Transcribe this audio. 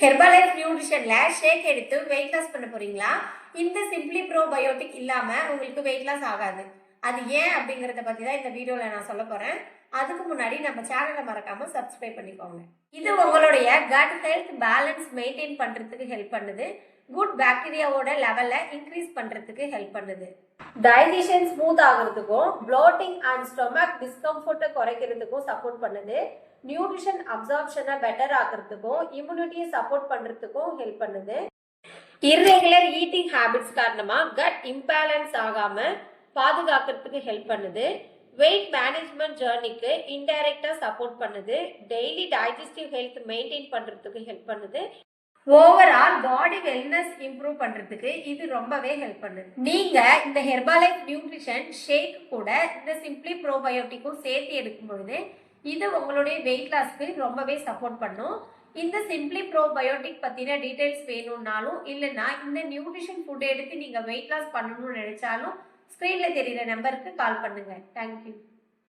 Herbalife நியூட்ரிஷன்ல ஷேக் எடுத்து weight loss பண்ண போறீங்களா? இந்த சிம்பிளி ப்ரோபயோட்டிக் இல்லாம உங்களுக்கு வெயிட் லாஸ் ஆகாது. அது ஏன் அப்படிங்கறத பத்தி தான் இந்த வீடியோல நான் சொல்ல போறேன். அதுக்கு முன்னாடி நம்ம சேனலை மறக்காம சப்ஸ்கிரைப் பண்ணிக்கோங்க. இது உங்களுடைய கட் ஹெல்த் பேலன்ஸ் மெயின்டைன் பண்றதுக்கு ஹெல்ப் பண்ணுது. குட் பாக்டீரியாவோட லெவலை இன்க்ரீஸ் பண்றதுக்கு ஹெல்ப் பண்ணுது. டைஜஷன் ஸ்மூத் ஆகிறதுக்கும் ப்ளோட்டிங் அண்ட் ஸ்டொமக் டிஸ்கம்ஃபர்ட்டை குறைக்கிறதுக்கும் சப்போர்ட் பண்ணுது. நியூட்ரிஷன் அப்சார்ப்ஷனை பெட்டர் ஆகிறதுக்கும் இம்யூனிட்டியை சப்போர்ட் பண்றதுக்கும் ஹெல்ப் பண்ணுது. இர்ரெகுலர் ஈட்டிங் ஹேபிட்ஸ் காரணமா கட் இம்பேலன்ஸ் ஆகாம பாதுகாக்கிறதுக்கு ஹெல்ப் பண்ணுது. வெயிட் மேனேஜ்மெண்ட் ஜேர்னிக்கு இன்டைரக்டா சப்போர்ட் பண்ணுது. டெய்லி டைஜஸ்டிவ் ஹெல்த் மெயின்டைன் பண்றதுக்கு ஹெல்ப் பண்ணுது. ஓவரால் பாடி வெல்னஸ் இம்ப்ரூவ் பண்றதுக்கு இது ரொம்பவே ஹெல்ப் பண்ணுது. நீங்க இந்த ஹெர்பலைஃப் நியூட்ரிஷன் ஷேக் கூட இந்த சிம்பிளி ப்ரோபயோட்டிக்கும் சேர்த்து எடுக்கும் பொழுது இது உங்களுடைய வெயிட் லாஸ்க்கு ரொம்பவே சப்போர்ட் பண்ணும். இந்த சிம்பிளி ப்ரோபயோட்டிக் பத்தின டீடைல்ஸ் வேணும்னாலும் இல்லைன்னா இந்த நியூட்ரிஷன் ஃபுட் எடுத்து நீங்க வெயிட் லாஸ் பண்ணணும்னு நினைச்சாலும் ஸ்கிரீன்ல தெரியுற நம்பருக்கு கால் பண்ணுங்க. தேங்க்யூ.